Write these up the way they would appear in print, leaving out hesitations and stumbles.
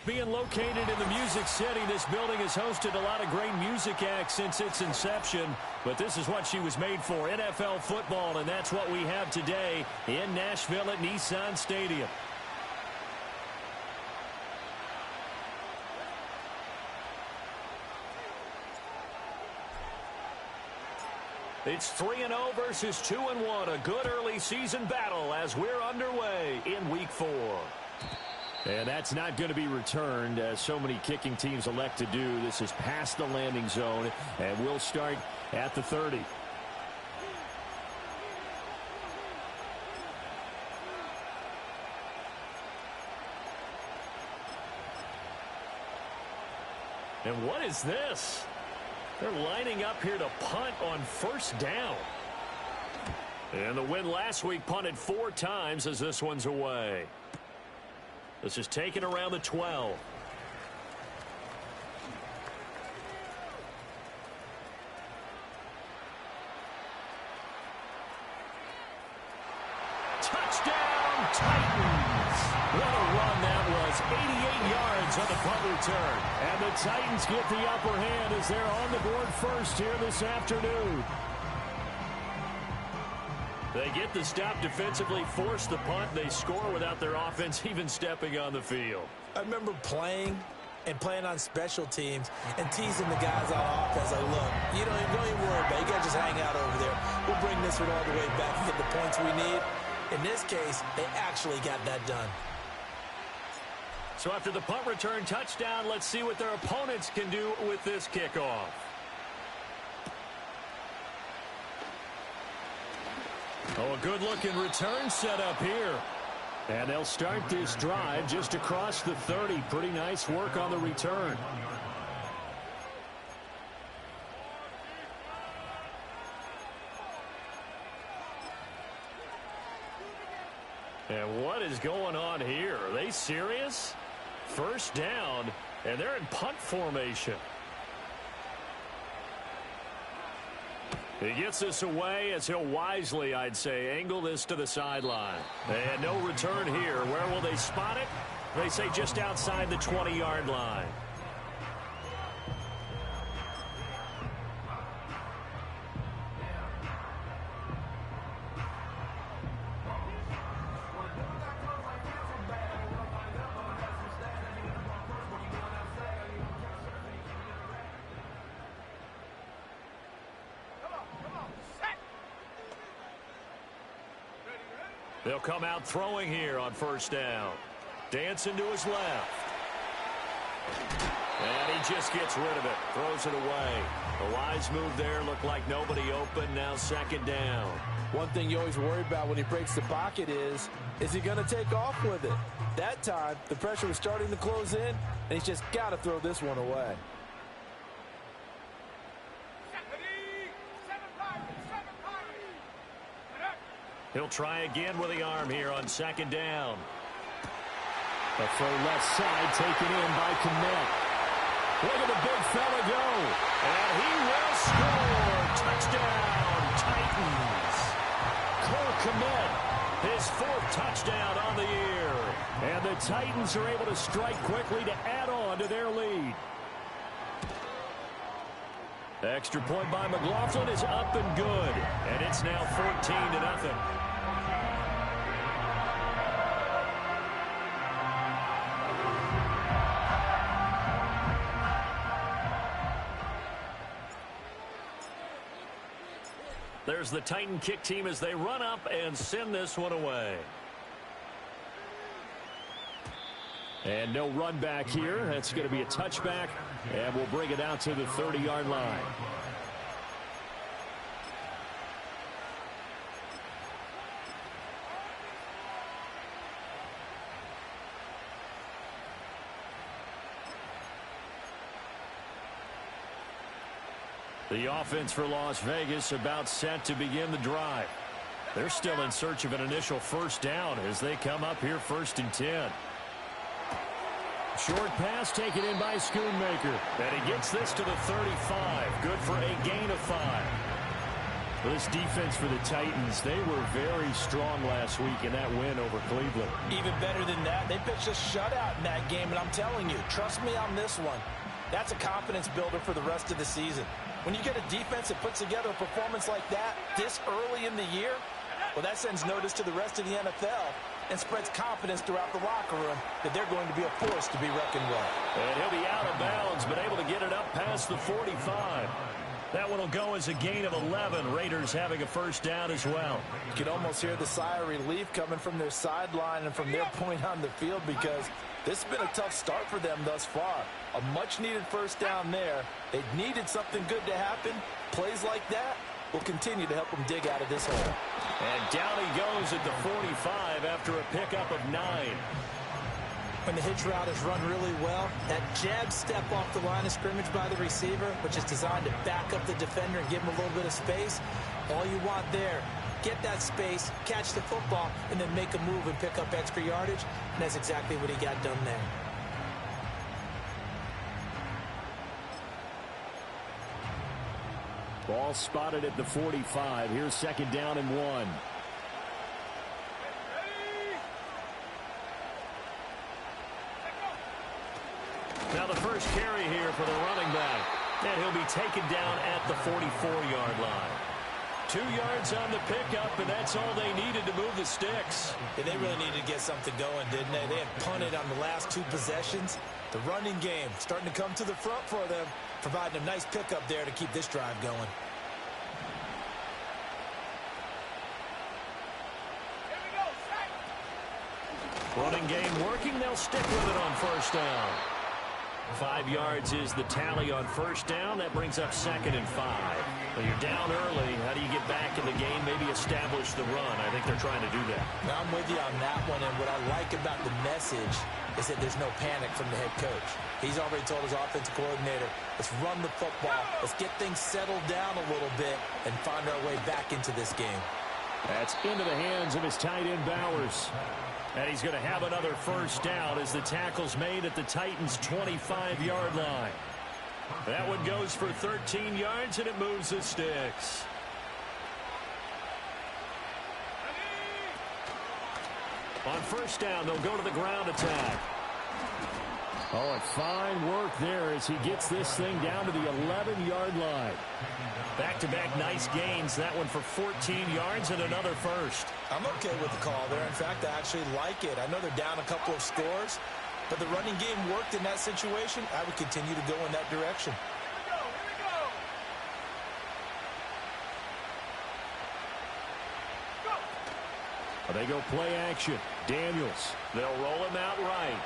Being located in the Music City, this building has hosted a lot of great music acts since its inception. But this is what she was made for, NFL football, and that's what we have today in Nashville at Nissan Stadium. It's 3-0 versus 2-1, a good early season battle as we're underway in Week 4. And that's not going to be returned, as so many kicking teams elect to do. This is past the landing zone, and we'll start at the 30. And what is this? They're lining up here to punt on first down. And the win last week punted 4 times as this one's away. This is taken around the 12. Touchdown, Titans! What a run that was. 88 yards on the punt return. And the Titans get the upper hand as they're on the board first here this afternoon. They get the stop defensively, force the punt. They score without their offense even stepping on the field. I remember playing on special teams and teasing the guys on offense. Like, look, don't even worry about it. You got to just hang out over there. We'll bring this one all the way back and get the points we need. In this case, they actually got that done. So after the punt return touchdown, let's see what their opponents can do with this kickoff. Oh, a good-looking return set up here. And they'll start this drive just across the 30. Pretty nice work on the return. And what is going on here? Are they serious? First down, and they're in punt formation. He gets this away as he'll wisely, I'd say, angle this to the sideline. And no return here. Where will they spot it? They say just outside the 20-yard line. They'll come out throwing here on first down. Dancing to his left. And he just gets rid of it. Throws it away. A wise move there. Looked like nobody open. Now second down. One thing you always worry about when he breaks the pocket is he going to take off with it? That time, the pressure was starting to close in, and he's just got to throw this one away. He'll try again with the arm here on second down. A throw left side taken in by Kmet. Look at the big fella go. And he will score. Touchdown, Titans. Cole Kmet, his 4th touchdown on the year. And the Titans are able to strike quickly to add on to their lead. Extra point by McLaughlin is up and good. And it's now 14-0. There's the Titan kick team as they run up and send this one away. And no run back here. That's going to be a touchback, and we'll bring it out to the 30-yard line. The offense for Las Vegas about set to begin the drive. They're still in search of an initial first down as they come up here 1st and 10. Short pass taken in by Schoonmaker. And he gets this to the 35. Good for a gain of 5. Well, this defense for the Titans, they were very strong last week in that win over Cleveland. Even better than that, they pitched a shutout in that game, and I'm telling you, trust me on this one, that's a confidence builder for the rest of the season. When you get a defense that puts together a performance like that this early in the year, well, that sends notice to the rest of the NFL and spreads confidence throughout the locker room that they're going to be a force to be reckoned with. And he'll be out of bounds, but able to get it up past the 45. That one will go as a gain of 11. Raiders having a first down as well. You can almost hear the sigh of relief coming from their sideline and from their point on the field, because this has been a tough start for them thus far. A much-needed first down there. They needed something good to happen. Plays like that will continue to help them dig out of this hole. And down he goes at the 45 after a pickup of 9. When the hitch route is run really well, that jab step off the line of scrimmage by the receiver, which is designed to back up the defender and give him a little bit of space, all you want there, get that space, catch the football, and then make a move and pick up extra yardage, and that's exactly what he got done there. Ball spotted at the 45. Here's second down and 1. Now the first carry here for the running back. And he'll be taken down at the 44-yard line. 2 yards on the pickup, and that's all they needed to move the sticks. Yeah, they really needed to get something going, didn't they? They had punted on the last 2 possessions. The running game starting to come to the front for them, providing a nice pickup there to keep this drive going. Running game working. They'll stick with it on first down. 5 yards is the tally on first down. That brings up second and 5. Well, you're down early. How do you get back in the game? Maybe establish the run. I think they're trying to do that. Now, I'm with you on that one, and what I like about the message is that there's no panic from the head coach. He's already told his offensive coordinator, let's run the football, let's get things settled down a little bit and find our way back into this game. That's into the hands of his tight end, Bowers. And he's going to have another first down as the tackle's made at the Titans' 25-yard line. That one goes for 13 yards, and it moves the sticks. On first down, they'll go to the ground attack. Oh, and fine work there as he gets this thing down to the 11-yard line. Back-to-back nice gains. That one for 14 yards and another first. I'm okay with the call there. In fact, I actually like it. I know they're down a couple of scores, but the running game worked in that situation. I would continue to go in that direction. They go play action. Daniels. They'll roll him out right.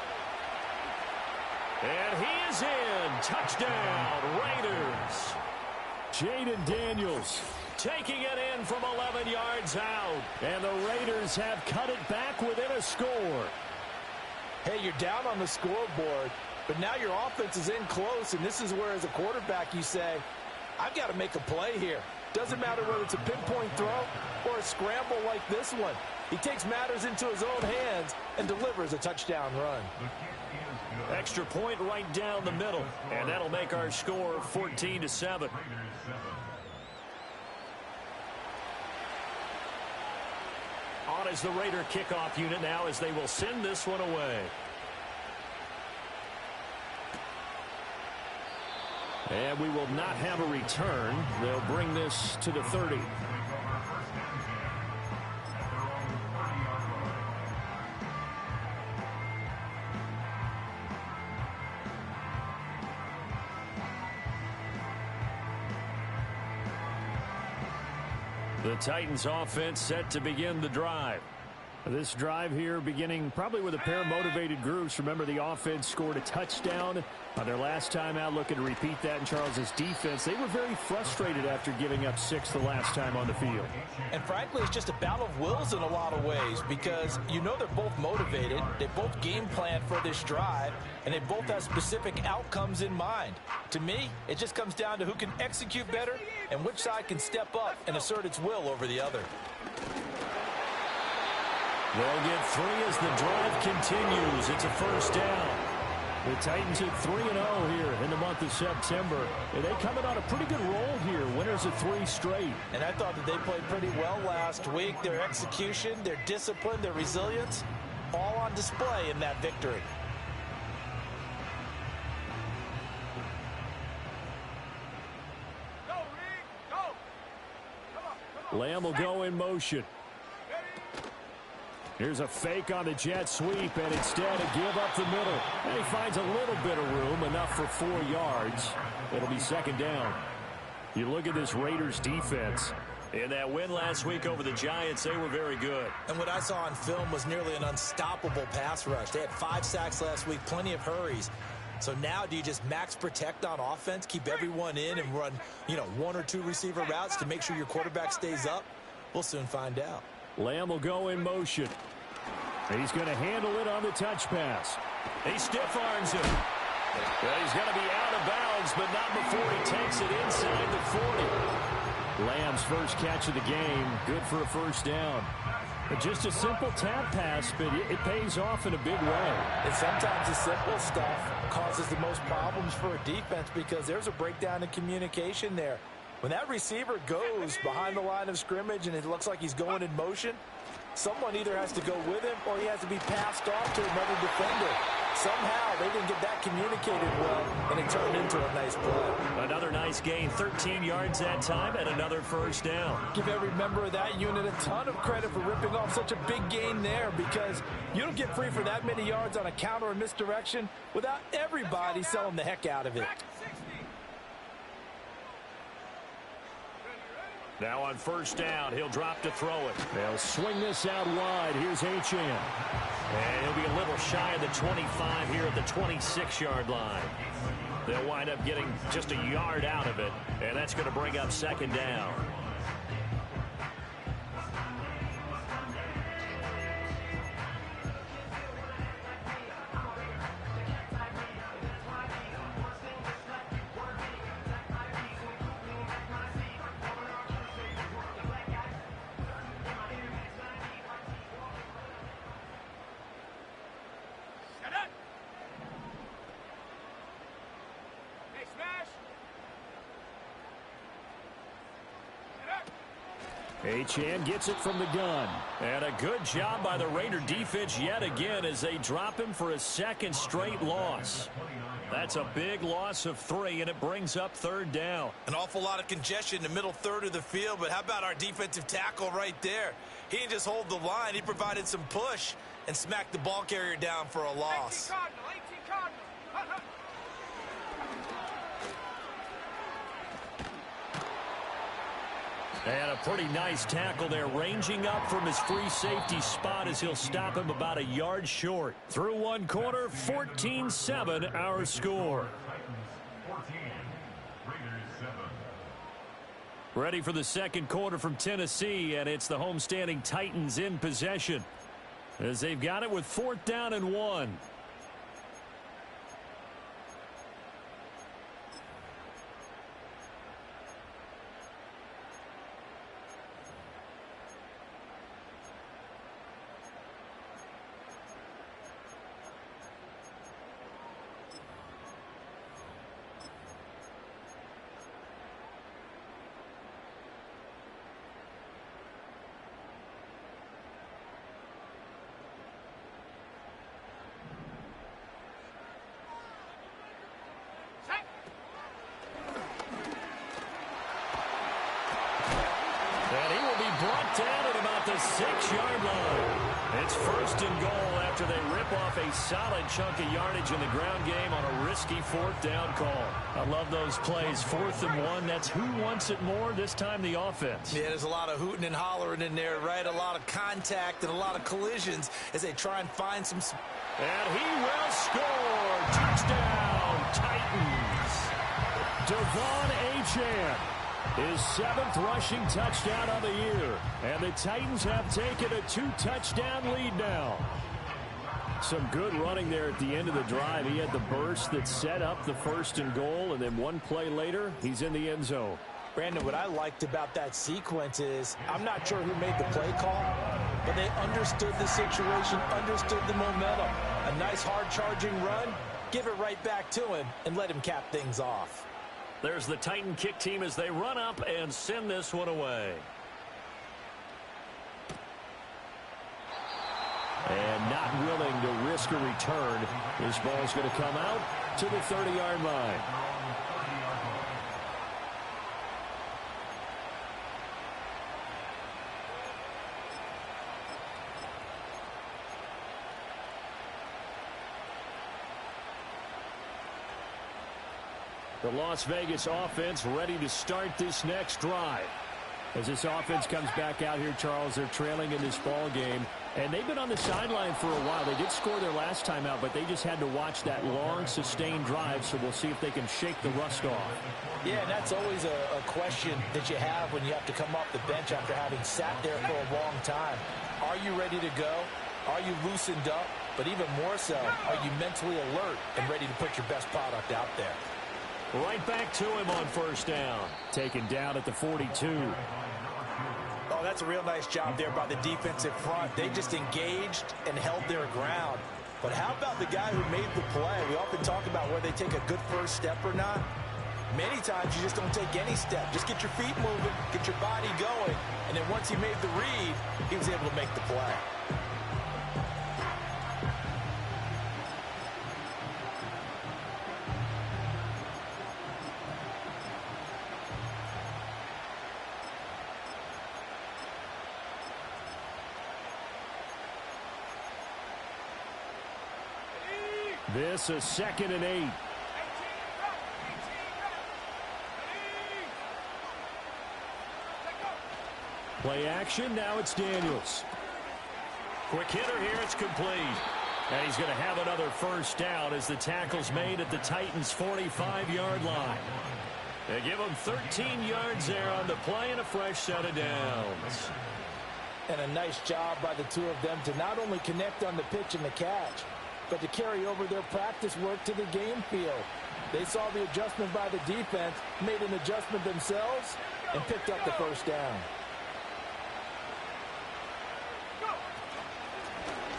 And he is in. Touchdown, Raiders. Jaden Daniels taking it in from 11 yards out. And the Raiders have cut it back within a score. Hey, you're down on the scoreboard, but now your offense is in close, and this is where, as a quarterback, you say, I've got to make a play here. Doesn't matter whether it's a pinpoint throw or a scramble like this one. He takes matters into his own hands and delivers a touchdown run. Extra point right down the middle, and that'll make our score 14-7. On is the Raider kickoff unit now as they will send this one away. And we will not have a return. They'll bring this to the 30. The Titans offense set to begin the drive. This drive here beginning probably with a pair of motivated groups. Remember, the offense scored a touchdown on their last time out. Looking to repeat that in Charles's defense. They were very frustrated after giving up 6 the last time on the field. And frankly, it's just a battle of wills in a lot of ways, because you know they're both motivated. They both game plan for this drive, and they both have specific outcomes in mind. To me, it just comes down to who can execute better and which side can step up and assert its will over the other. They'll get 3 as the drive continues. It's a first down. The Titans at 3-0 here in the month of September. And they coming on a pretty good roll here. Winners of 3 straight. And I thought that they played pretty well last week. Their execution, their discipline, their resilience, all on display in that victory. Lamb will go in motion. Here's a fake on the jet sweep, and instead a give up the middle. And he finds a little bit of room, enough for 4 yards. It'll be second down. You look at this Raiders defense. In that win last week over the Giants, they were very good. And what I saw on film was nearly an unstoppable pass rush. They had 5 sacks last week, plenty of hurries. So now do you just max protect on offense, keep everyone in and run, 1 or 2 receiver routes to make sure your quarterback stays up? We'll soon find out. Lamb will go in motion. He's going to handle it on the touch pass. He stiff arms him. Well, he's going to be out of bounds, but not before he takes it inside the 40. Lamb's first catch of the game, good for a first down. But just a simple tap pass, but it pays off in a big way. And sometimes the simple stuff causes the most problems for a defense because there's a breakdown in communication there. When that receiver goes behind the line of scrimmage and it looks like he's going in motion, someone either has to go with him or he has to be passed off to another defender. Somehow they didn't get that communicated well, and it turned into a nice play. Another nice gain, 13 yards that time, and another first down. Give every member of that unit a ton of credit for ripping off such a big gain there because you don't get free for that many yards on a counter or misdirection without everybody selling the heck out of it. Now on first down, he'll drop to throw it. They'll swing this out wide. Here's Achane. And he'll be a little shy of the 25 here at the 26-yard line. They'll wind up getting just a yard out of it, and that's going to bring up second down. Achane gets it from the gun. And a good job by the Raider defense yet again as they drop him for a second straight loss. That's a big loss of 3, and it brings up third down. An awful lot of congestion in the middle third of the field, but how about our defensive tackle right there? He didn't just hold the line. He provided some push and smacked the ball carrier down for a loss. 18 Cardinal. And a pretty nice tackle there, ranging up from his free safety spot as he'll stop him about a yard short. Through one quarter, 14-7 our score. Ready for the second quarter from Tennessee, and it's the homestanding Titans in possession as they've got it with 4th down and 1. Down at about the 6-yard line. It's 1st and goal after they rip off a solid chunk of yardage in the ground game on a risky 4th down call. I love those plays. 4th and 1. That's who wants it more, this time the offense. Yeah, there's a lot of hooting and hollering in there, right? A lot of contact and a lot of collisions as they try and find some... And he will score. Touchdown, Titans. Devon Achane. His 7th rushing touchdown of the year. And the Titans have taken a 2-touchdown lead now. Some good running there at the end of the drive. He had the burst that set up the 1st and goal, and then one play later, he's in the end zone. Brandon, what I liked about that sequence is I'm not sure who made the play call, but they understood the situation, understood the momentum. A nice hard-charging run, give it right back to him and let him cap things off. There's the Titan kick team as they run up and send this one away. And not willing to risk a return. This ball's going to come out to the 30-yard line. The Las Vegas offense ready to start this next drive. As this offense comes back out here, Charles, they're trailing in this ball game. And they've been on the sideline for a while. They did score their last time out, but they just had to watch that long, sustained drive, so we'll see if they can shake the rust off. Yeah, and that's always a question that you have when you have to come off the bench after having sat there for a long time. Are you ready to go? Are you loosened up? But even more so, are you mentally alert and ready to put your best product out there? Right back to him on first down. Taken down at the 42. Oh, that's a real nice job there by the defensive front. They just engaged and held their ground. But how about the guy who made the play? We often talk about whether they take a good first step or not. Many times you just don't take any step. Just get your feet moving, get your body going, and then once he made the read, he was able to make the play. This is 2nd and 8. Play action. Now it's Daniels. Quick hitter here. It's complete. And he's going to have another first down as the tackle's made at the Titans' 45-yard line. They give him 13 yards there on the play and a fresh set of downs. And a nice job by the two of them to not only connect on the pitch and the catch, but to carry over their practice work to the game field. They saw the adjustment by the defense, made an adjustment themselves, and picked up the first down.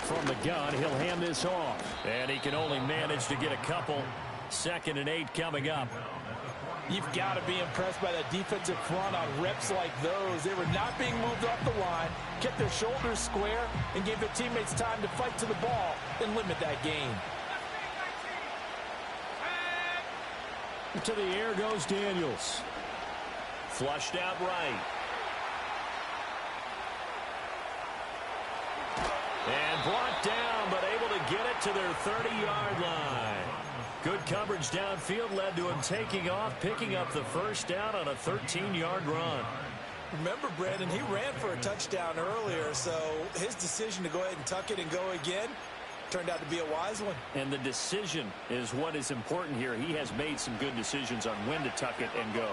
From the gun, he'll hand this off. And he can only manage to get a couple. 2nd and 8 coming up. You've got to be impressed by that defensive front on reps like those. They were not being moved off the line, kept their shoulders square, and gave their teammates time to fight to the ball and limit that gain. To the air goes Daniels. Flushed out right. And brought down, but able to get it to their 30-yard line. Good coverage downfield led to him taking off, picking up the first down on a 13-yard run. Remember, Brandon, he ran for a touchdown earlier, so his decision to go ahead and tuck it and go again turned out to be a wise one. And the decision is what is important here. He has made some good decisions on when to tuck it and go.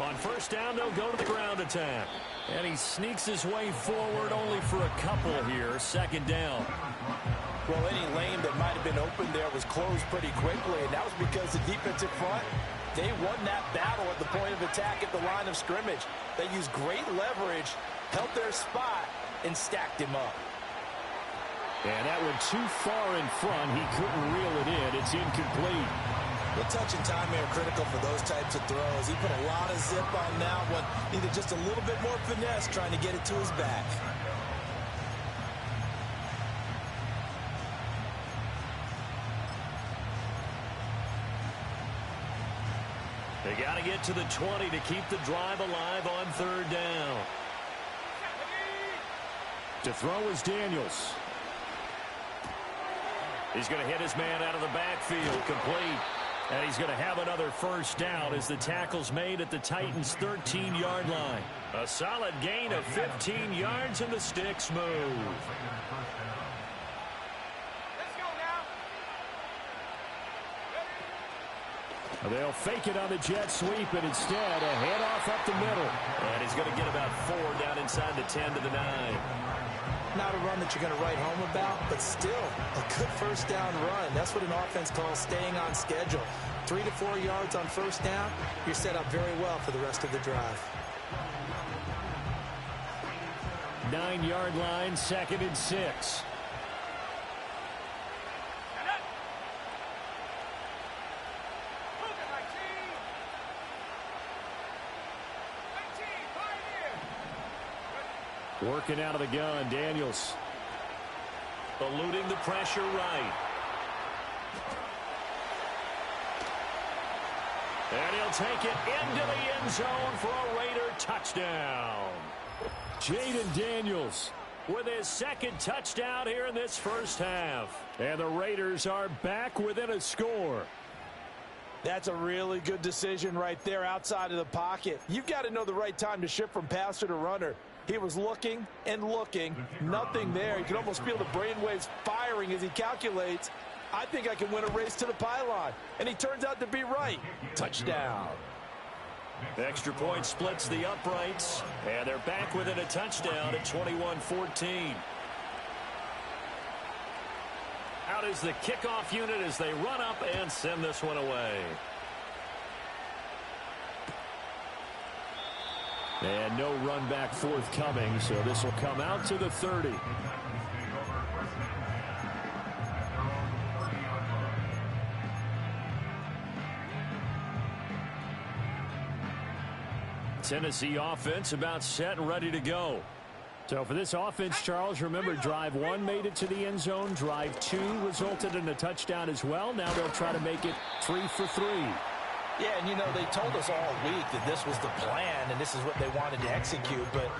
On first down, they'll go to the ground attack. And he sneaks his way forward only for a couple here. 2nd down. Well, any lane that might have been open there was closed pretty quickly, and that was because the defensive front, they won that battle at the point of attack at the line of scrimmage. They used great leverage, held their spot, and stacked him up. And that went too far in front. He couldn't reel it in. It's incomplete. The touch and time are critical for those types of throws. He put a lot of zip on that one. Needed just a little bit more finesse trying to get it to his back. They got to get to the 20 to keep the drive alive on 3rd down. To throw is Daniels. He's going to hit his man out of the backfield, complete. And he's going to have another first down as the tackle's made at the Titans' 13-yard line. A solid gain of 15 yards and the sticks move. They'll fake it on the jet sweep, and instead a handoff up the middle. And he's going to get about 4 down inside the 10 to the 9. Not a run that you're going to write home about, but still a good first down run. That's what an offense calls staying on schedule. 3 to 4 yards on first down, you're set up very well for the rest of the drive. 9-yard line, 2nd and 6. Working out of the gun, Daniels. Eluding the pressure right. And he'll take it into the end zone for a Raider touchdown. Jaden Daniels with his second touchdown here in this first half. And the Raiders are back within a score. That's a really good decision right there outside of the pocket. You've got to know the right time to shift from passer to runner. He was looking and looking. Nothing there. You can almost feel the brainwaves firing as he calculates, I think I can win a race to the pylon. And he turns out to be right. Touchdown. Extra point splits the uprights, and they're back within a touchdown at 21-14. Out is the kickoff unit as they run up and send this one away. And no run back forthcoming, so this will come out to the 30. Tennessee offense about set and ready to go. So for this offense, Charles, remember, drive 1 made it to the end zone. Drive 2 resulted in a touchdown as well. Now they'll try to make it 3 for 3. Yeah, and you know, they told us all week that this was the plan and this is what they wanted to execute, but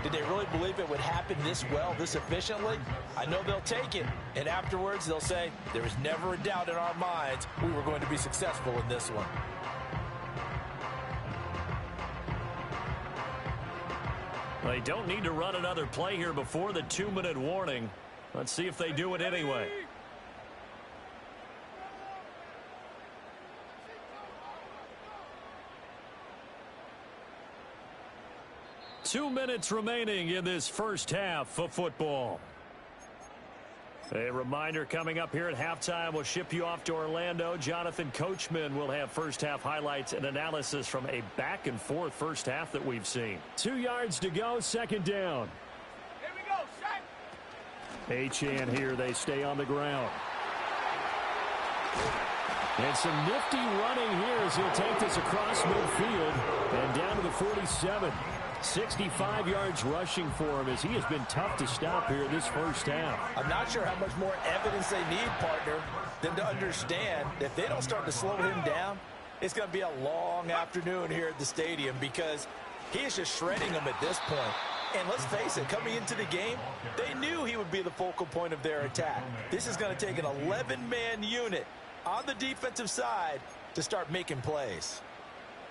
did they really believe it would happen this well, this efficiently? I know they'll take it, and afterwards they'll say, there was never a doubt in our minds we were going to be successful in this one. They don't need to run another play here before the 2-minute warning. Let's see if they do it anyway. Two minutes remaining in this first half of football. A reminder coming up here at halftime. We'll ship you off to Orlando. Jonathan Coachman will have first-half highlights and analysis from a back-and-forth first half that we've seen. 2 yards to go, second down. Here we go, set. Achane here. They stay on the ground. And some nifty running here as he'll take this across midfield and down to the 47. 65 yards rushing for him as he has been tough to stop here this first half. I'm not sure how much more evidence they need, partner, than to understand that if they don't start to slow him down, it's going to be a long afternoon here at the stadium because he is just shredding them at this point. And let's face it, coming into the game, they knew he would be the focal point of their attack. This is going to take an 11-man unit on the defensive side to start making plays.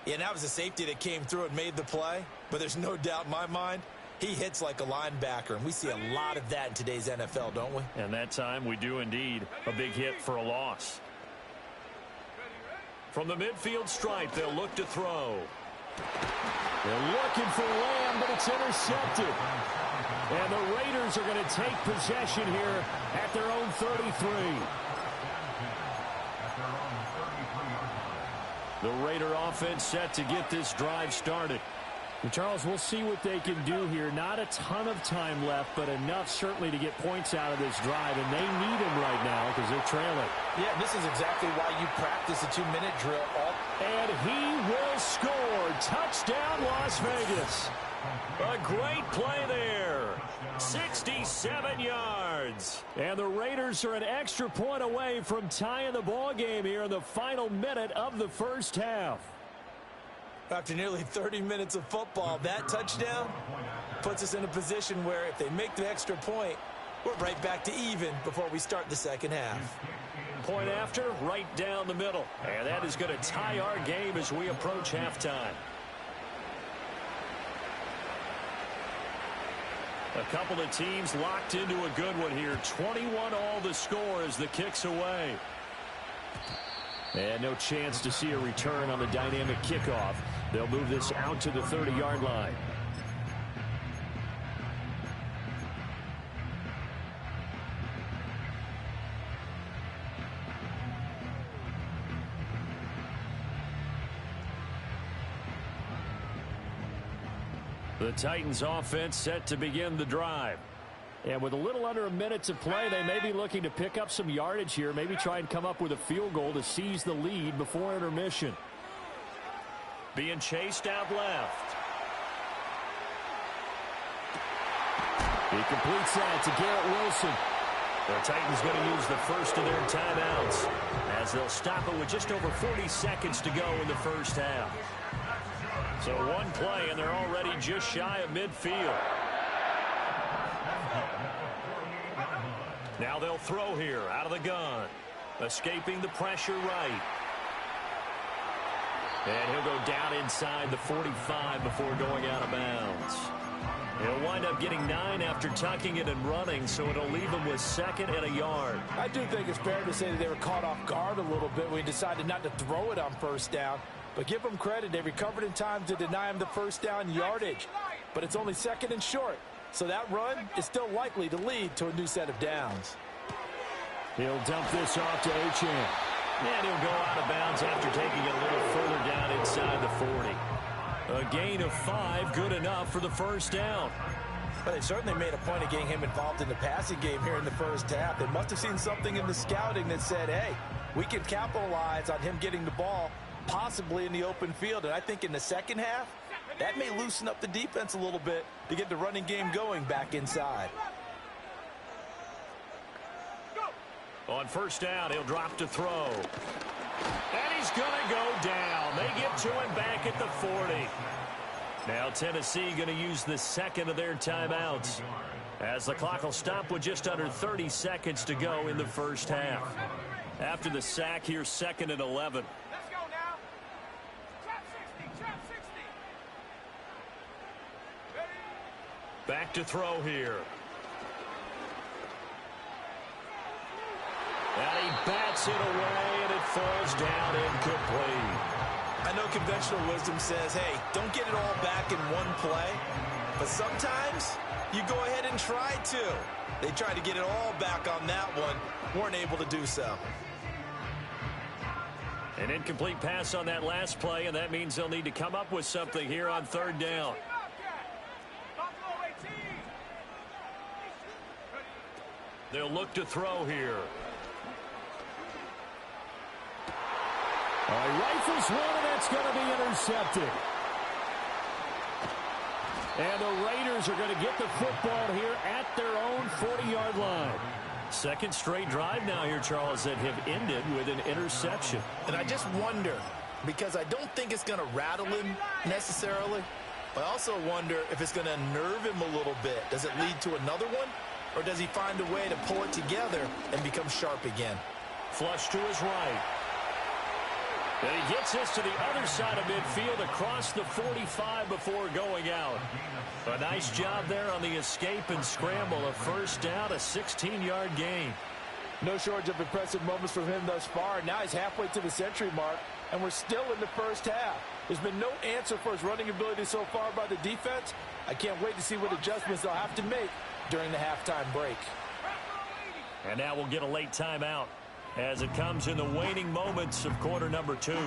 Yeah, and that was a safety that came through and made the play. But there's no doubt in my mind, he hits like a linebacker. And we see a lot of that in today's NFL, don't we? And that time we do indeed. A big hit for a loss. From the midfield stripe, they'll look to throw. They're looking for Lamb, but it's intercepted. And the Raiders are going to take possession here at their own 33. The Raider offense set to get this drive started. And Charles, we'll see what they can do here. Not a ton of time left, but enough certainly to get points out of this drive. And they need them right now because they're trailing. Yeah, this is exactly why you practice a 2-minute drill. And he will score. Touchdown, Las Vegas. A great play there. 67 yards. And the Raiders are an extra point away from tying the ball game here in the final minute of the first half. After nearly 30 minutes of football, that touchdown puts us in a position where if they make the extra point, we're right back to even before we start the second half. Point after, right down the middle. And that is going to tie our game as we approach halftime. A couple of teams locked into a good one here. 21 all the score as the kick's away. And no chance to see a return on the dynamic kickoff. They'll move this out to the 30-yard line. The Titans offense set to begin the drive. And with a little under a minute to play, they may be looking to pick up some yardage here, maybe try and come up with a field goal to seize the lead before intermission. Being chased out left. He completes that to Garrett Wilson. The Titans going to use the first of their timeouts as they'll stop it with just over 40 seconds to go in the first half. So one play, and they're already just shy of midfield. Now they'll throw here out of the gun. Escaping the pressure right. And he'll go down inside the 45 before going out of bounds. He'll wind up getting 9 after tucking it and running, so it'll leave him with 2nd and a yard. I do think it's fair to say that they were caught off guard a little bit when he decided not to throw it on first down. But give them credit. They recovered in time to deny him the first down yardage. But it's only 2nd and short. So that run is still likely to lead to a new set of downs. He'll dump this off to Achane. And he'll go out of bounds after taking it a little further down inside the 40. A gain of 5, good enough for the first down. But they certainly made a point of getting him involved in the passing game here in the first half. They must have seen something in the scouting that said, hey, we can capitalize on him getting the ball possibly in the open field. And I think in the second half, that may loosen up the defense a little bit to get the running game going back inside. On first down, he'll drop to throw. And he's going to go down. They get to him back at the 40. Now Tennessee going to use the 2nd of their timeouts as the clock will stop with just under 30 seconds to go in the first half. After the sack, here's 2nd and 11. Let's go now. Trap 60, trap 60. Ready? Back to throw here. And he bats it away, and it falls down incomplete. I know conventional wisdom says, hey, don't get it all back in one play. But sometimes you go ahead and try to. They tried to get it all back on that one. Weren't able to do so. An incomplete pass on that last play, and that means they'll need to come up with something here on 3rd down. Buffalo 18. They'll look to throw here. He rifles one, and that's going to be intercepted. And the Raiders are going to get the football here at their own 40-yard line. 2nd straight drive now here, Charles, that have ended with an interception. And I just wonder, because I don't think it's going to rattle him necessarily, but I also wonder if it's going to unnerve him a little bit. Does it lead to another one, or does he find a way to pull it together and become sharp again? Flush to his right. And he gets this to the other side of midfield across the 45 before going out. A nice job there on the escape and scramble. A first down, a 16-yard gain. No shortage of impressive moments from him thus far. Now he's halfway to the century mark, and we're still in the first half. There's been no answer for his running ability so far by the defense. I can't wait to see what adjustments they'll have to make during the halftime break. And now we'll get a late timeout as it comes in the waning moments of quarter number 2. Okay,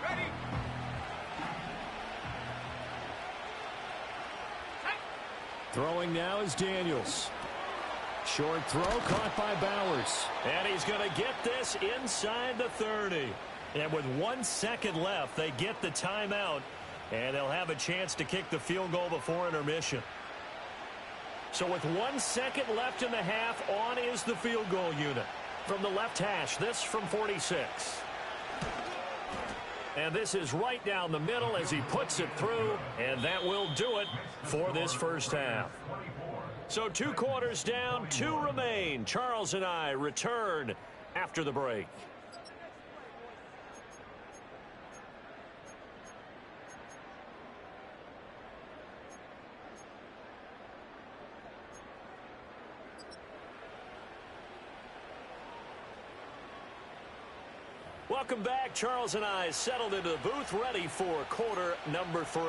ready? Throwing now is Daniels. Short throw caught by Bowers. And he's going to get this inside the 30. And with 1 second left, they get the timeout. And they'll have a chance to kick the field goal before intermission. So with 1 second left in the half, on is the field goal unit. From the left hash, this from 46. And this is right down the middle as he puts it through. And that will do it for this first half. So 2 quarters down, 2 remain. Charles and I return after the break. Welcome back. Charles and I settled into the booth, ready for quarter number 3.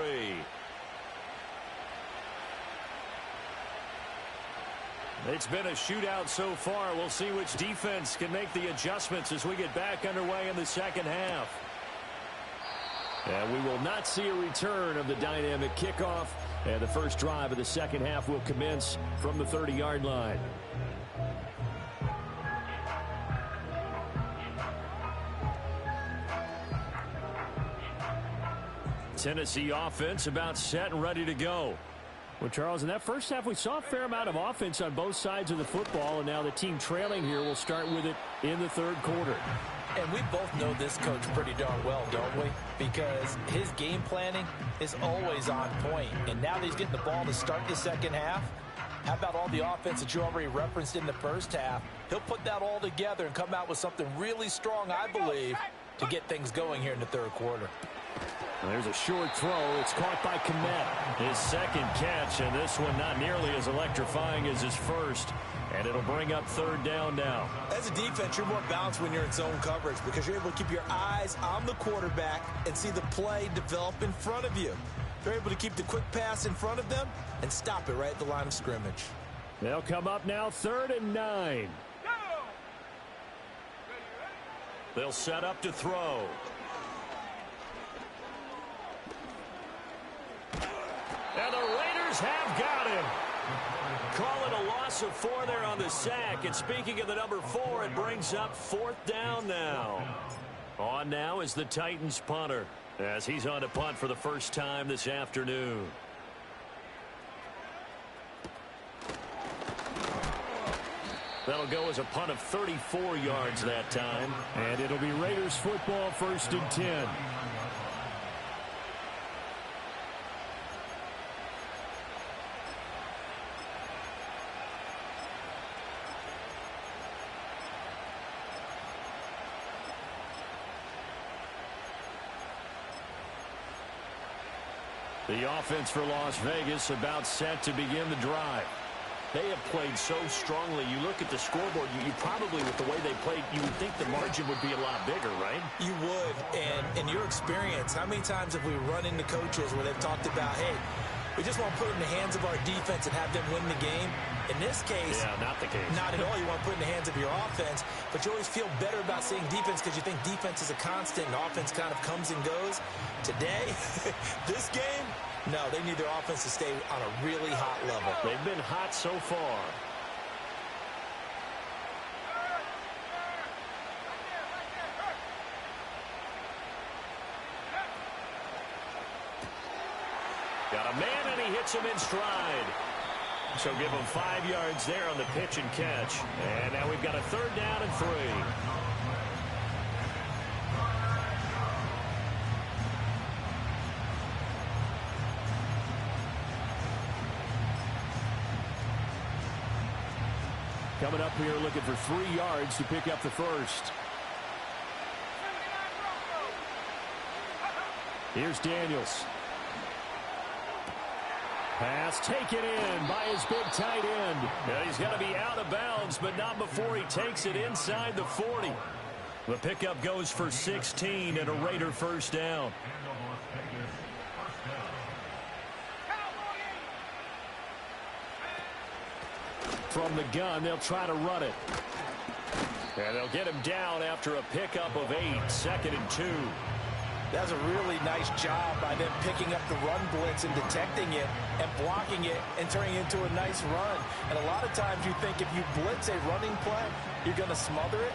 It's been a shootout so far. We'll see which defense can make the adjustments as we get back underway in the second half. And we will not see a return of the dynamic kickoff. And the first drive of the second half will commence from the 30-yard line. Tennessee offense about set and ready to go. Well, Charles, in that first half, we saw a fair amount of offense on both sides of the football, and now the team trailing here will start with it in the third quarter. And we both know this coach pretty darn well, don't we? Because his game planning is always on point. And now that he's getting the ball to start the second half, how about all the offense that you already referenced in the first half? He'll put that all together and come out with something really strong, I believe, to get things going here in the third quarter. There's a short throw. It's caught by Kmet. His second catch, and this one not nearly as electrifying as his first. And it'll bring up third down now. As a defense, you're more balanced when you're in zone coverage because you're able to keep your eyes on the quarterback and see the play develop in front of you. They're able to keep the quick pass in front of them and stop it right at the line of scrimmage. They'll come up now 3rd and 9. They'll set up to throw. And the Raiders have got him. Call it a loss of 4 there on the sack. And speaking of the number 4, it brings up 4th down now. On now is the Titans punter as he's on to punt for the first time this afternoon. That'll go as a punt of 34 yards that time. And it'll be Raiders football, 1st and 10. The offense for Las Vegas about set to begin the drive. They have played so strongly. You look at the scoreboard, you probably, with the way they played, you would think the margin would be a lot bigger, right? You would. And in your experience, how many times have we run into coaches where they've talked about, hey, we just want to put it in the hands of our defense and have them win the game? In this case, yeah, not the case. Not at all. You want to put it in the hands of your offense, but you always feel better about saying defense because you think defense is a constant and offense kind of comes and goes. Today, this game, no, they need their offense to stay on a really hot level. They've been hot so far. Got a man, and he hits him in stride. So give him 5 yards there on the pitch and catch. And now we've got a 3rd down and 3. Coming up here looking for 3 yards to pick up the first. Here's Daniels. Pass taken in by his big tight end. Now he's got to be out of bounds, but not before he takes it inside the 40. The pickup goes for 16 and a Raider 1st down. From the gun, they'll try to run it. And they'll get him down after a pickup of 8, 2nd and 2. That's a really nice job by them picking up the run blitz and detecting it and blocking it and turning it into a nice run. And a lot of times you think if you blitz a running play, you're going to smother it.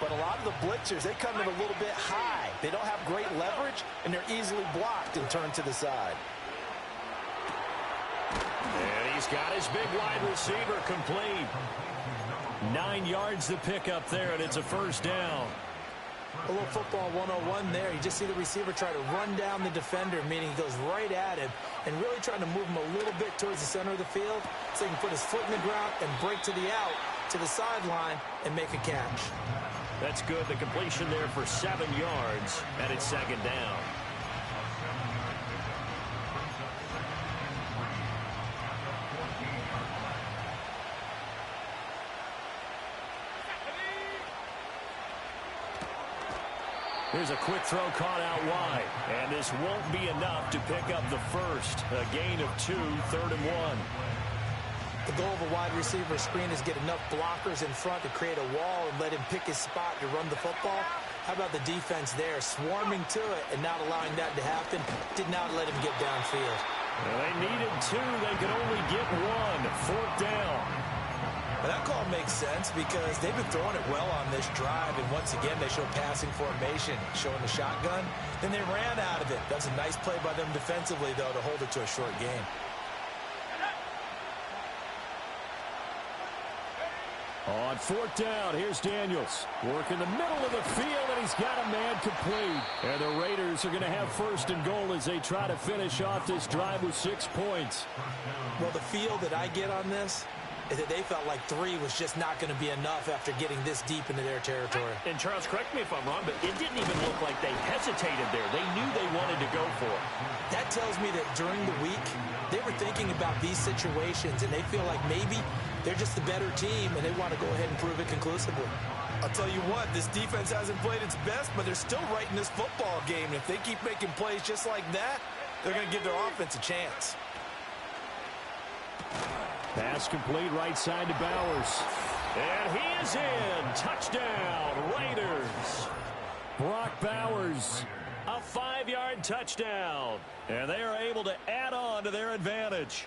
But a lot of the blitzers, they come in a little bit high. They don't have great leverage, and they're easily blocked and turned to the side. And he's got his big wide receiver complete. 9 yards to pick up there, and it's a 1st down. A little football 101 there. You just see the receiver try to run down the defender, meaning he goes right at him and really trying to move him a little bit towards the center of the field so he can put his foot in the ground and break to the out, to the sideline, and make a catch. That's good. The completion there for 7 yards, and it's 2nd down. Here's a quick throw caught out wide. And this won't be enough to pick up the first. A gain of 2, 3rd and 1. The goal of a wide receiver screen is get enough blockers in front to create a wall and let him pick his spot to run the football. How about the defense there, swarming to it and not allowing that to happen? Did not let him get downfield. Well, they needed 2. They could only get 1. 4th down. Well, that call makes sense because they've been throwing it well on this drive, and once again, they show passing formation, showing the shotgun. Then they ran out of it. That's a nice play by them defensively, though, to hold it to a short game. On fourth down, here's Daniels. Work in the middle of the field, and he's got a man complete. And the Raiders are going to have first and goal as they try to finish off this drive with 6 points. Well, the feel that I get on this is that they felt like 3 was just not going to be enough after getting this deep into their territory. And Charles, correct me if I'm wrong, but it didn't even look like they hesitated there. They knew they wanted to go for it. That tells me that during the week, they were thinking about these situations, and they feel like maybe they're just the better team, and they want to go ahead and prove it conclusively. I'll tell you what, this defense hasn't played its best, but they're still right in this football game. And if they keep making plays just like that, they're going to give their offense a chance. Pass complete right side to Bowers. And he is in. Touchdown, Raiders. Brock Bowers. A 5-yard touchdown. And they are able to add on to their advantage.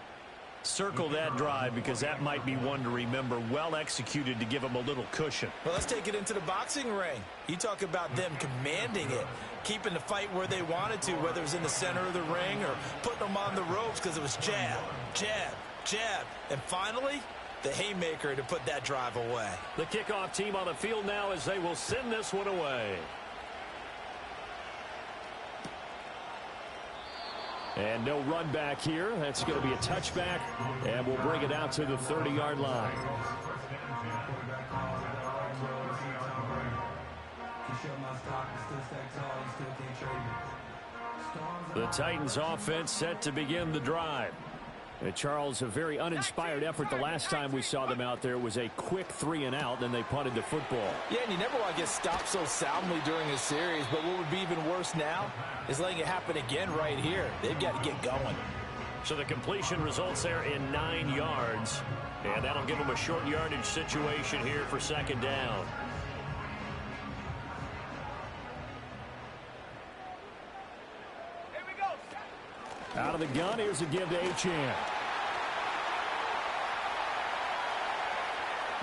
Circle that drive because that might be one to remember. Well executed to give them a little cushion. Well, let's take it into the boxing ring. You talk about them commanding it, keeping the fight where they wanted to, whether it was in the center of the ring or putting them on the ropes because it was jab, jab, jab. And finally, the haymaker to put that drive away. The kickoff team on the field now as they will send this one away. And no run back here. That's going to be a touchback, and we'll bring it out to the 30-yard line. The Titans offense set to begin the drive. And Charles, a very uninspired effort. The last time we saw them out there was a quick 3-and-out, then they punted the football. Yeah, and you never want to get stopped so soundly during a series, but what would be even worse now is letting it happen again right here. They've got to get going. So the completion results there in 9 yards, and that'll give them a short yardage situation here for second down. Out of the gun, here's a give to Achane.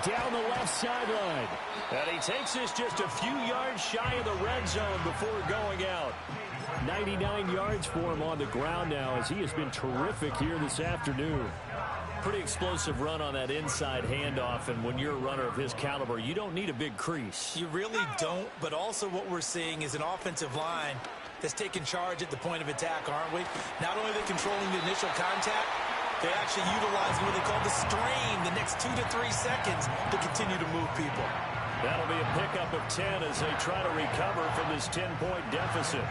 Down the left sideline. And he takes this just a few yards shy of the red zone before going out. 99 yards for him on the ground now as he has been terrific here this afternoon. Pretty explosive run on that inside handoff, and when you're a runner of his caliber, you don't need a big crease. You really don't, but also what we're seeing is an offensive line that's taking charge at the point of attack, aren't we? Not only are they controlling the initial contact, they're actually utilizing what they call the strain the next 2 to 3 seconds to continue to move people. That'll be a pickup of 10 as they try to recover from this 10-point deficit.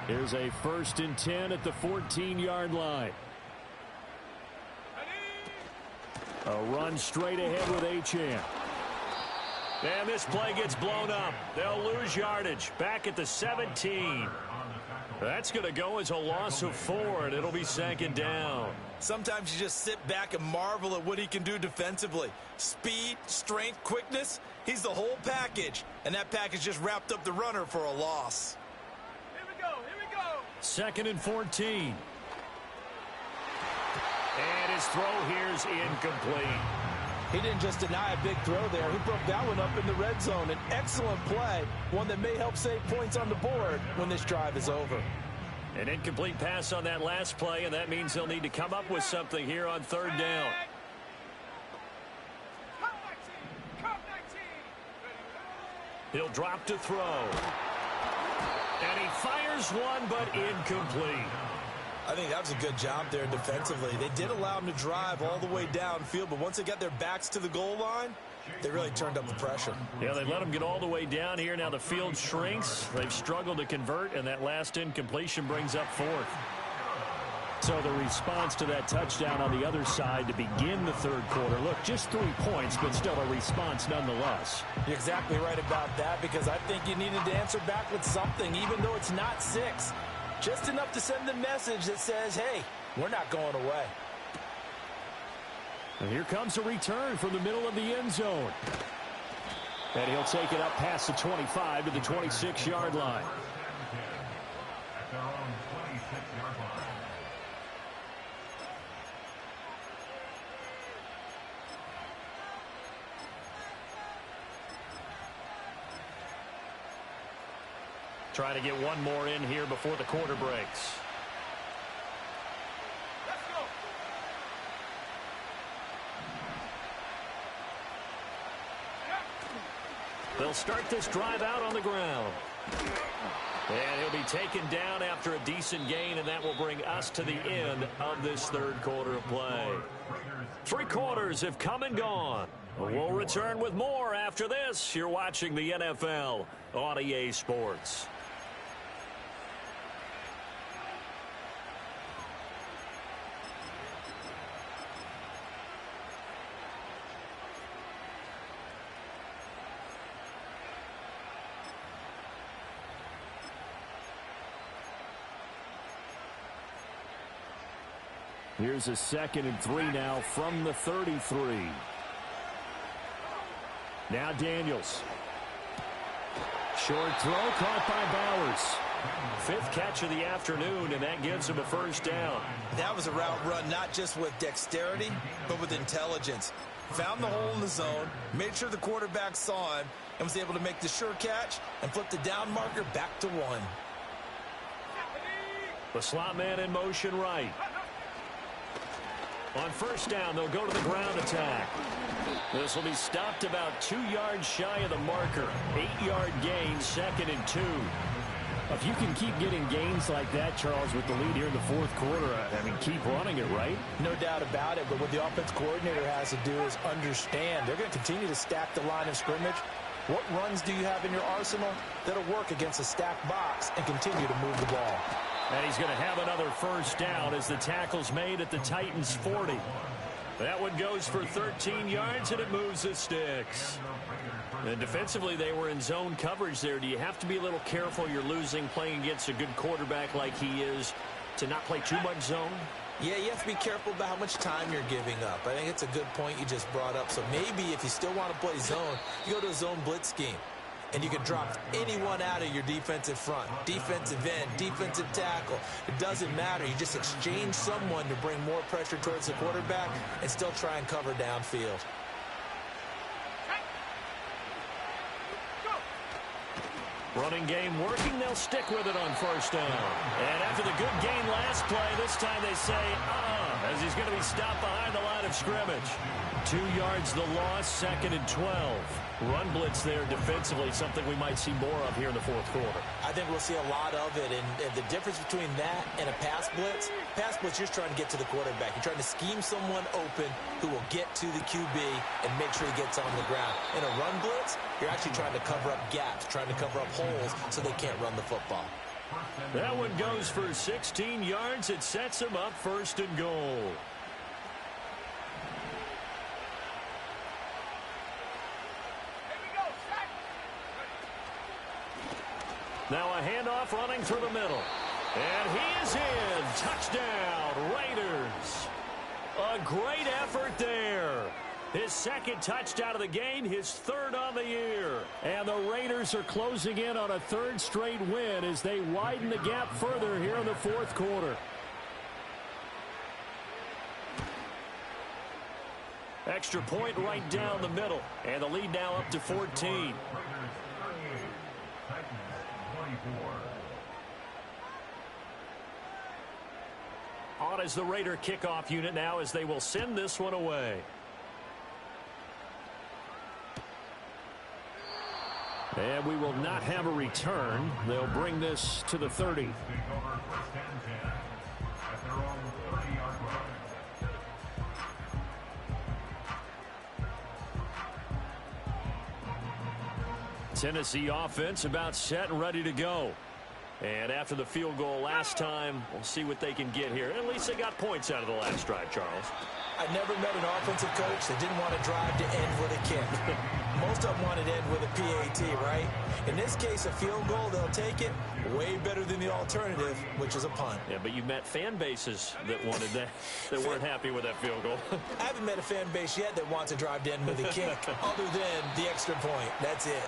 Here's a 1st and 10 at the 14-yard line. A run straight ahead with Achane. And this play gets blown up. They'll lose yardage. Back at the 17. That's going to go as a loss of 4, and it'll be second down. Sometimes you just sit back and marvel at what he can do defensively. Speed, strength, quickness, he's the whole package. And that package just wrapped up the runner for a loss. Here we go, here we go. 2nd and 14. And his throw here's incomplete. He didn't just deny a big throw there. He broke that one up in the red zone. An excellent play, one that may help save points on the board when this drive is over. An incomplete pass on that last play, and that means they'll need to come up with something here on 3rd down. Come 19. He'll drop to throw. And he fires one, but incomplete. I think that was a good job there defensively. They did allow him to drive all the way downfield, but once they got their backs to the goal line, they really turned up the pressure. Yeah, they let him get all the way down here. Now the field shrinks. They've struggled to convert, and that last incompletion brings up 4th. So the response to that touchdown on the other side to begin the 3rd quarter. Look, just 3 points, but still a response nonetheless. You're exactly right about that because I think you needed to answer back with something, even though it's not 6. Just enough to send the message that says, hey, we're not going away. And here comes a return from the middle of the end zone. And he'll take it up past the 25 to the 26-yard line. Trying to get one more in here before the quarter breaks. Let's go. They'll start this drive out on the ground. And he'll be taken down after a decent gain, and that will bring us to the end of this third quarter of play. 3 quarters have come and gone. We'll return with more after this. You're watching the NFL on EA Sports. Here's a 2nd and 3 now from the 33. Now Daniels. Short throw caught by Bowers. 5th catch of the afternoon, and that gives him a first down. That was a route run not just with dexterity, but with intelligence. Found the hole in the zone, made sure the quarterback saw him, and was able to make the sure catch and flip the down marker back to 1. The slot man in motion right. On first down, they'll go to the ground attack. This will be stopped about 2 yards shy of the marker. 8-yard gain, 2nd and 2. If you can keep getting gains like that, Charles, with the lead here in the fourth quarter, I mean, keep running it, right? No doubt about it, but what the offense coordinator has to do is understand they're going to continue to stack the line of scrimmage. What runs do you have in your arsenal that'll work against a stacked box and continue to move the ball? And he's going to have another first down as the tackle's made at the Titans' 40. That one goes for 13 yards, and it moves the sticks. And defensively, they were in zone coverage there. Do you have to be a little careful? You're losing playing against a good quarterback like he is to not play too much zone? Yeah, you have to be careful about how much time you're giving up. I think it's a good point you just brought up. So maybe if you still want to play zone, you go to a zone blitz scheme. And you can drop anyone out of your defensive front, defensive end, defensive tackle. It doesn't matter. You just exchange someone to bring more pressure towards the quarterback and still try and cover downfield. Running game working. They'll stick with it on first down. And after the good gain last play, this time they say, as he's going to be stopped behind the line of scrimmage. 2 yards the loss, 2nd and 12. Run blitz there defensively, something we might see more of here in the fourth quarter. I think we'll see a lot of it, and the difference between that and a pass blitz, you're just trying to get to the quarterback. You're trying to scheme someone open who will get to the QB and make sure he gets on the ground. In a run blitz, you're actually trying to cover up gaps, trying to cover up holes so they can't run the football. That one goes for 16 yards. It sets him up 1st and goal. Now a handoff running through the middle. And he is in. Touchdown, Raiders. A great effort there. His 2nd touchdown of the game, his 3rd on the year. And the Raiders are closing in on a 3rd straight win as they widen the gap further here in the fourth quarter. Extra point right down the middle. And the lead now up to 14. On is the Raider kickoff unit now as they will send this one away. And we will not have a return. They'll bring this to the 30. Tennessee offense about set and ready to go. And after the field goal last time, we'll see what they can get here. At least they got points out of the last drive, Charles. I never met an offensive coach that didn't want to drive to end with a kick. Most of them wanted to end with a PAT, right? In this case, a field goal, they'll take it. Way better than the alternative, which is a punt. Yeah, but you met fan bases that wanted that, that weren't happy with that field goal. I haven't met a fan base yet that wants to drive to end with a kick, other than the extra point. That's it.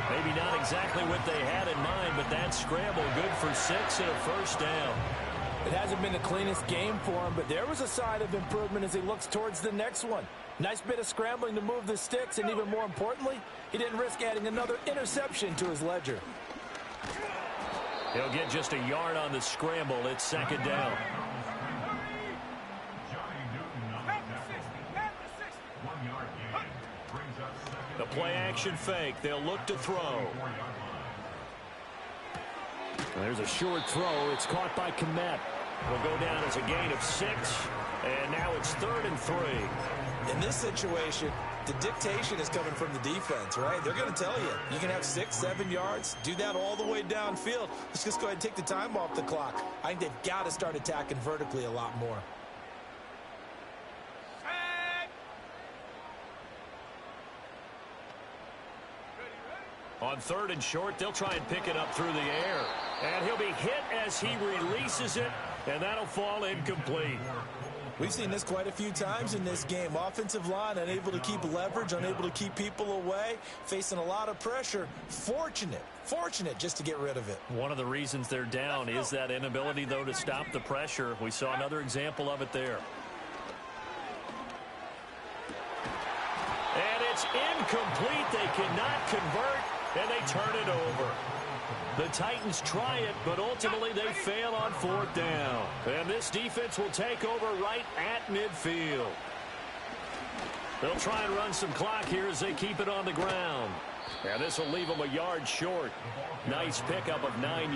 Maybe not exactly what they had in mind, but that scramble good for 6 and a first down. It hasn't been the cleanest game for him, but there was a sign of improvement as he looks towards the next one. Nice bit of scrambling to move the sticks, and even more importantly, he didn't risk adding another interception to his ledger. He'll get just a yard on the scramble. It's second down. The play-action fake. They'll look to throw. There's a short throw. It's caught by Kmet. Will go down as a gain of 6, and now it's 3rd and 3. In this situation, the dictation is coming from the defense, right? They're going to tell you, you can have 6, 7 yards, do that all the way downfield. Let's just go ahead and take the time off the clock. I think they've got to start attacking vertically a lot more. On 3rd and short, they'll try and pick it up through the air. And he'll be hit as he releases it, and that'll fall incomplete. We've seen this quite a few times in this game. Offensive line unable to keep leverage, unable to keep people away, facing a lot of pressure. Fortunate just to get rid of it. One of the reasons they're down is that inability, though, to stop the pressure. We saw another example of it there. And it's incomplete. They cannot convert, and they turn it over. The Titans try it, but ultimately they fail on 4th down. And this defense will take over right at midfield. They'll try and run some clock here as they keep it on the ground. And this will leave them a yard short. Nice pickup of 9 yards.